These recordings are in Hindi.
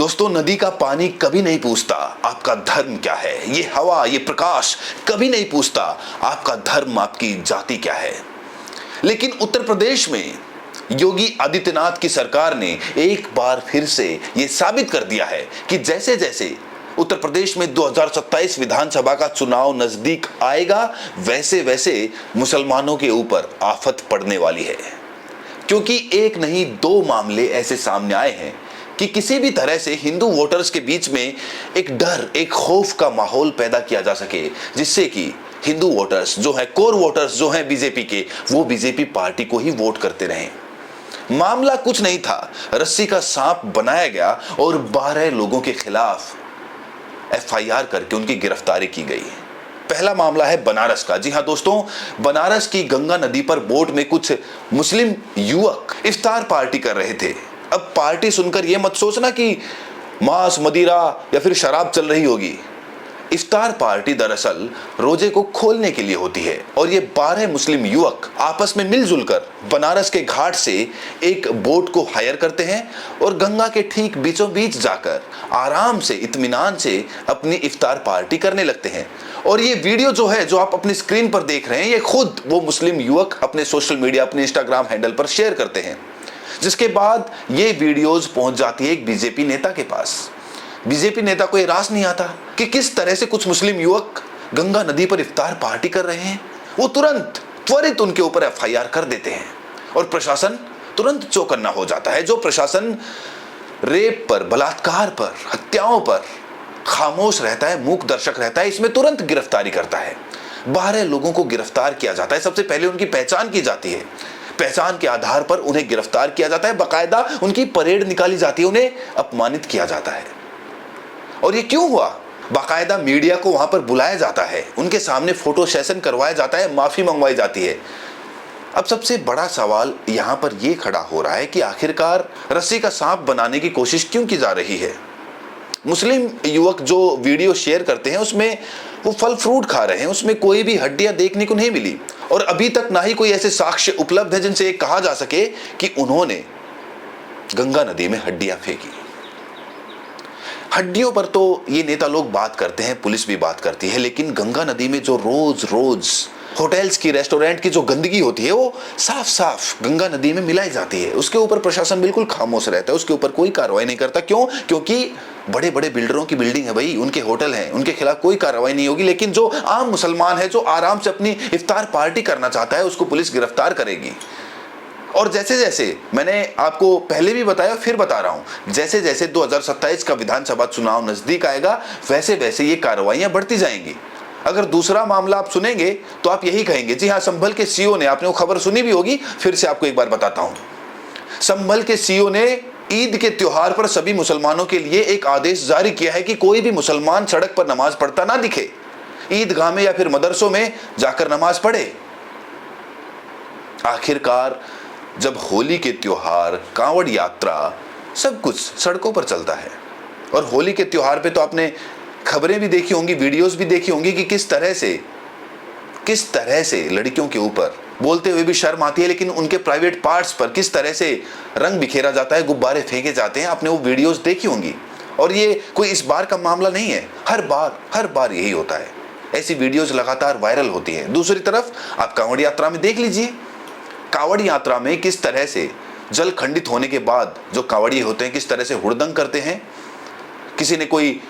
दोस्तों, नदी का पानी कभी नहीं पूछता आपका धर्म क्या है। ये हवा, ये प्रकाश कभी नहीं पूछता आपका धर्म, आपकी जाति क्या है। लेकिन उत्तर प्रदेश में योगी आदित्यनाथ की सरकार ने एक बार फिर से ये साबित कर दिया है कि जैसे जैसे उत्तर प्रदेश में 2027 विधानसभा का चुनाव नजदीक आएगा, वैसे वैसे मुसलमानों के ऊपर आफत पड़ने वाली है। क्योंकि एक नहीं दो मामले ऐसे सामने आए हैं कि किसी भी तरह से हिंदू वोटर्स के बीच में एक डर, एक खौफ का माहौल पैदा किया जा सके, जिससे कि हिंदू वोटर्स जो है, कोर वोटर्स जो हैं बीजेपी के, वो बीजेपी पार्टी को ही वोट करते रहें। मामला कुछ नहीं था, रस्सी का सांप बनाया गया और 12 लोगों के खिलाफ एफआईआर करके उनकी गिरफ्तारी की गई। पहला मामला है बनारस का। जी हां दोस्तों, बनारस की गंगा नदी पर बोट में कुछ मुस्लिम युवक इफ्तार पार्टी कर रहे थे। अब पार्टी सुनकर यह मत सोचना कि मांस, मदिरा या फिर शराब चल रही होगी। इफ्तार पार्टी दरअसल रोजे को खोलने के लिए होती है और ये 12 मुस्लिम युवक आपस में मिलजुल कर बनारस के घाट से एक बोट को हायर करते हैं और गंगा के ठीक बीचों बीच जाकर आराम से, इत्मीनान से अपनी इफ्तार पार्टी करने लगते हैं। और ये वीडियो जो है, जो आप अपनी स्क्रीन पर देख रहे हैं, ये खुद वो मुस्लिम युवक अपने सोशल मीडिया, अपने इंस्टाग्राम हैंडल पर शेयर करते हैं। जिसके बाद ये वीडियोस पहुंच जाती है एक बीजेपी नेता के पास। बीजेपी नेता को ये रास नहीं आता कि किस तरह से कुछ मुस्लिम युवक गंगा नदी पर इफ्तार पार्टी कर रहे हैं। वो त्वरित उनके ऊपर एफआईआर कर देते हैं और प्रशासन तुरंत चौकन्ना हो जाता है। जो प्रशासन रेप पर, बलात्कार पर, हत्याओं पर खामोश रहता है, मूक दर्शक रहता है, इसमें तुरंत गिरफ्तारी करता है। 12 लोगों को गिरफ्तार किया जाता है। सबसे पहले उनकी पहचान की जाती है। पहचान के आधार पर उन्हें गिरफ्तार किया जाता है। बाकायदा उनकी परेड निकाली जाती है, उन्हें अपमानित किया जाता है। और ये क्यों हुआ? बाकायदा मीडिया को वहां पर बुलाया जाता है, उनके सामने फोटो सेशन करवाया जाता है, माफी मंगवाई जाती है। अब सबसे बड़ा सवाल यहां पर यह खड़ा हो रहा है कि आखिरकार रस्सी का सांप बनाने की कोशिश क्यों की जा रही है। मुस्लिम युवक जो वीडियो शेयर करते हैं उसमें वो फल फ्रूट खा रहे हैं, उसमें कोई भी हड्डियां देखने को नहीं मिली और अभी तक ना ही कोई ऐसे साक्ष्य उपलब्ध है जिनसे ये कहा जा सके कि उन्होंने गंगा नदी में हड्डियां फेंकी। हड्डियों पर तो ये नेता लोग बात करते हैं, पुलिस भी बात करती है, लेकिन गंगा नदी में जो रोज रोज होटल्स की, रेस्टोरेंट की जो गंदगी होती है, वो साफ साफ गंगा नदी में मिलाई जाती है। उसके ऊपर प्रशासन बिल्कुल खामोश रहता है, उसके ऊपर कोई कार्रवाई नहीं करता। क्यों? क्योंकि बड़े बड़े बिल्डरों की बिल्डिंग है भाई, उनके होटल हैं, उनके खिलाफ कोई कार्रवाई नहीं होगी। लेकिन जो आम मुसलमान है, जो आराम से अपनी इफ्तार पार्टी करना चाहता है, उसको पुलिस गिरफ्तार करेगी। और जैसे जैसे मैंने आपको पहले भी बताया, फिर बता रहा हूं, जैसे जैसे 2027 का विधानसभा चुनाव नजदीक आएगा, वैसे वैसे ये कार्रवाइयां बढ़ती जाएंगी। अगर दूसरा मामला आप सुनेंगे तो आप यही कहेंगे, जी हां, संभल के सीओ ने, आपने वो खबर सुनी भी होगी, फिर से आपको एक बार बताता हूं। संभल के सीओ ने ईद के त्योहार पर सभी मुसलमानों के लिए एक आदेश जारी किया है कि कोई भी मुसलमान सड़क पर नमाज पढ़ता ना दिखे, ईदगाह में या फिर मदरसों में जाकर नमाज पढ़े। आखिरकार जब होली के त्योहार, कांवड़ यात्रा, सब कुछ सड़कों पर चलता है और होली के त्योहार पे तो आपने खबरें भी देखी होंगी, वीडियोस भी देखी होंगी कि किस तरह से लड़कियों के ऊपर बोलते हुए भी शर्म आती है, लेकिन उनके प्राइवेट पार्ट्स पर किस तरह से रंग बिखेरा जाता है, गुब्बारे फेंके जाते हैं। आपने वो वीडियोस देखी होंगी। और ये कोई इस बार का मामला नहीं है, हर बार यही होता है। ऐसी वीडियोस लगातार वायरल होती हैं। दूसरी तरफ आप कांवड़ यात्रा में देख लीजिए, कांवड़ यात्रा में किस तरह से जल खंडित होने के बाद जो कांवड़िए होते हैं किस तरह से हुड़दंग करते हैं। किसी ने कोई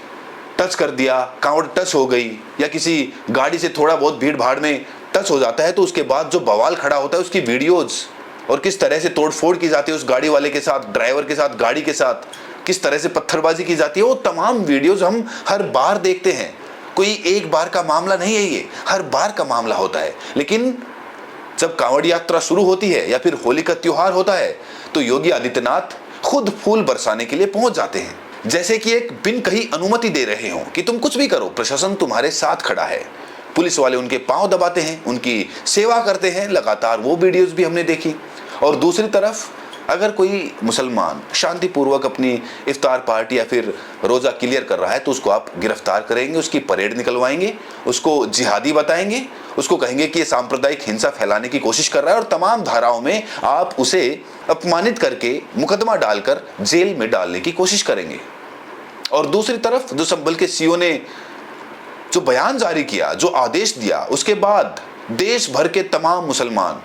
टच कर दिया, कांवड़ टच हो गई, या किसी गाड़ी से थोड़ा बहुत भीड़ भाड़ में टच हो जाता है, तो उसके बाद जो बवाल खड़ा होता है, उसकी वीडियोस और किस तरह से तोड़फोड़ की जाती है उस गाड़ी वाले के साथ, ड्राइवर के साथ, गाड़ी के साथ, किस तरह से पत्थरबाजी की जाती है, वो तमाम वीडियोस हम हर बार देखते हैं। कोई एक बार का मामला नहीं है, ये हर बार का मामला होता है। लेकिन जब कांवड़ यात्रा शुरू होती है या फिर होली का त्योहार होता है, तो योगी आदित्यनाथ खुद फूल बरसाने के लिए पहुंच जाते हैं, जैसे कि एक बिन कही अनुमति दे रहे हो कि तुम कुछ भी करो, प्रशासन तुम्हारे साथ खड़ा है। पुलिस वाले उनके पांव दबाते हैं, उनकी सेवा करते हैं लगातार। वो वीडियोस भी हमने देखी। और दूसरी तरफ अगर कोई मुसलमान शांतिपूर्वक अपनी इफ्तार पार्टी या फिर रोज़ा क्लियर कर रहा है, तो उसको आप गिरफ्तार करेंगे, उसकी परेड निकलवाएंगे, उसको जिहादी बताएंगे, उसको कहेंगे कि ये सांप्रदायिक हिंसा फैलाने की कोशिश कर रहा है, और तमाम धाराओं में आप उसे अपमानित करके मुकदमा डालकर जेल में डालने की कोशिश करेंगे। और दूसरी तरफ जो संभल के सीओ ने जो बयान जारी किया, जो आदेश दिया, उसके बाद देश भर के तमाम मुसलमान,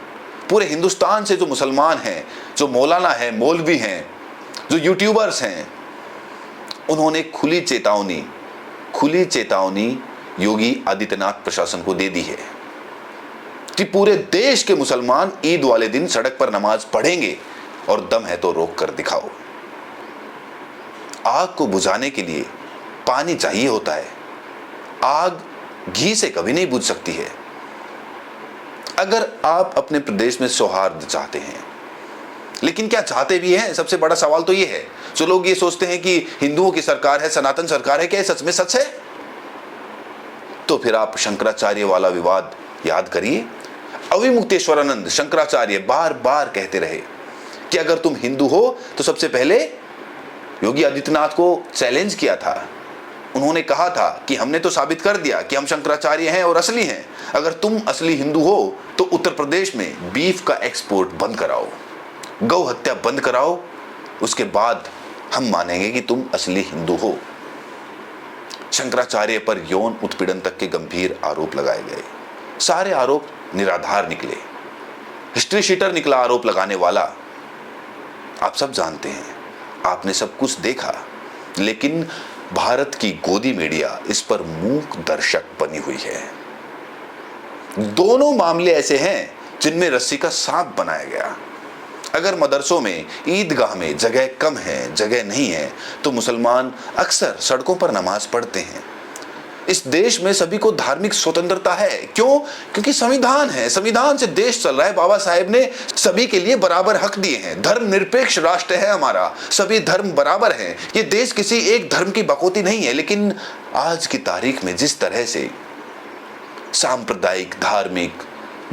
पूरे हिंदुस्तान से जो मुसलमान हैं, जो मौलाना हैं, मौलवी हैं, जो यूट्यूबर्स हैं, उन्होंने खुली चेतावनी योगी आदित्यनाथ प्रशासन को दे दी है कि पूरे देश के मुसलमान ईद वाले दिन सड़क पर नमाज पढ़ेंगे और दम है तो रोक कर दिखाओ। आग को बुझाने के लिए पानी चाहिए होता है, आग घी से कभी नहीं बुझ सकती है। अगर आप अपने प्रदेश में सौहार्द चाहते हैं, लेकिन क्या चाहते भी हैं, सबसे बड़ा सवाल तो ये है। जो लोग ये सोचते हैं कि हिंदुओं की सरकार है, सनातन सरकार है, क्या ये सच में सच है? तो फिर आप शंकराचार्य वाला विवाद याद करिए। अविमुक्तेश्वरानंद शंकराचार्य बार बार कहते रहे कि अगर तुम हिंदू हो तो सबसे पहले योगी आदित्यनाथ को चैलेंज किया था। उन्होंने कहा था कि हमने तो साबित कर दिया कि हम शंकराचार्य हैं और असली हैं, अगर तुम असली हिंदू हो तो उत्तर प्रदेश में बीफ का एक्सपोर्ट बंद कराओ, गौ हत्या बंद कराओ, उसके बाद हम मानेंगे कि तुम असली हिंदू हो। शंकराचार्य पर यौन उत्पीड़न तक के गंभीर आरोप लगाए गए। सारे आरोप निराधार निकले। हिस्ट्री शीटर निकला आरोप लगाने वाला। आप सब जानते हैं, आपने सब कुछ देखा, लेकिन भारत की गोदी मीडिया इस पर मूक दर्शक बनी हुई है। दोनों मामले ऐसे हैं जिनमें रस्सी का सांप बनाया गया। अगर मदरसों में, ईदगाह में जगह कम है, जगह नहीं है, तो मुसलमान अक्सर सड़कों पर नमाज पढ़ते हैं। इस देश में सभी को धार्मिक स्वतंत्रता है। क्यों? क्योंकि संविधान है, संविधान से देश चल रहा है। बाबा साहेब ने सभी के लिए बराबर हक दिए हैं। धर्मनिरपेक्ष राष्ट्र है हमारा, सभी धर्म बराबर हैं। ये देश किसी एक धर्म की बकौती नहीं है। लेकिन आज की तारीख में जिस तरह से सांप्रदायिक धार्मिक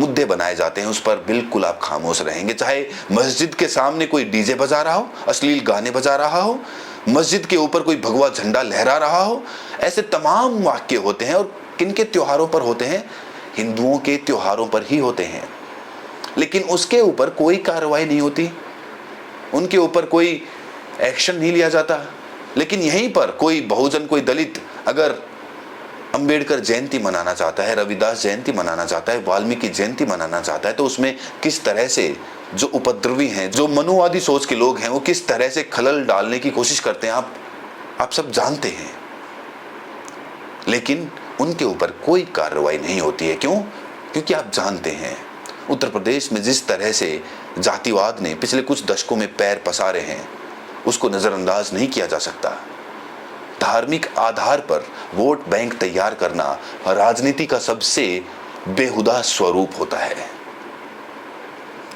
मुद्दे बनाए जाते हैं, उस पर बिल्कुल आप खामोश रहेंगे। चाहे मस्जिद के सामने कोई डीजे बजा रहा हो, अश्लील गाने बजा रहा हो, मस्जिद के ऊपर कोई भगवा झंडा लहरा रहा हो, ऐसे तमाम वाक्य होते हैं। और किनके त्योहारों पर होते हैं? हिंदुओं के त्योहारों पर ही होते हैं। लेकिन उसके ऊपर कोई कार्रवाई नहीं होती, उनके ऊपर कोई एक्शन नहीं लिया जाता। लेकिन यहीं पर कोई बहुजन, कोई दलित अगर अंबेडकर जयंती मनाना चाहता है, रविदास जयंती मनाना चाहता है, वाल्मीकि जयंती मनाना चाहता है, तो उसमें किस तरह से जो उपद्रवी हैं, जो मनुवादी सोच के लोग हैं, वो किस तरह से खलल डालने की कोशिश करते हैं, आप सब जानते हैं। लेकिन उनके ऊपर कोई कार्रवाई नहीं होती है। क्यों? क्योंकि आप जानते हैं उत्तर प्रदेश में जिस तरह से जातिवाद ने पिछले कुछ दशकों में पैर पसारे हैं, उसको नजरअंदाज नहीं किया जा सकता। धार्मिक आधार पर वोट बैंक तैयार करना राजनीति का सबसे बेहुदा स्वरूप होता है।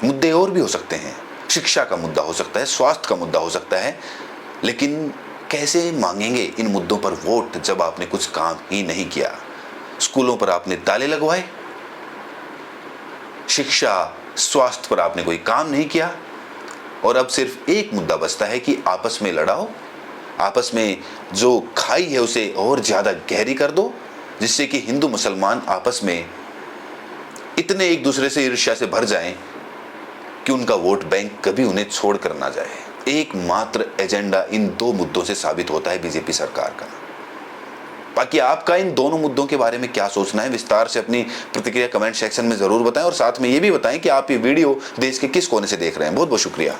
मुद्दे और भी हो सकते हैं, शिक्षा का मुद्दा हो सकता है, स्वास्थ्य का मुद्दा हो सकता है, लेकिन कैसे मांगेंगे इन मुद्दों पर वोट जब आपने कुछ काम ही नहीं किया? स्कूलों पर आपने ताले लगवाए, शिक्षा स्वास्थ्य पर आपने कोई काम नहीं किया, और अब सिर्फ एक मुद्दा बचता है कि आपस में लड़ाओ, आपस में जो खाई है उसे और ज्यादा गहरी कर दो, जिससे कि हिंदू मुसलमान आपस में इतने एक दूसरे से ईर्ष्या से भर जाएं कि उनका वोट बैंक कभी उन्हें छोड़कर ना जाए। एकमात्र एजेंडा इन दो मुद्दों से साबित होता है बीजेपी सरकार का। बाकी आपका इन दोनों मुद्दों के बारे में क्या सोचना है, विस्तार से अपनी प्रतिक्रिया कमेंट सेक्शन में जरूर बताएं, और साथ में ये भी बताएं कि आप ये वीडियो देश के किस कोने से देख रहे हैं। बहुत बहुत शुक्रिया।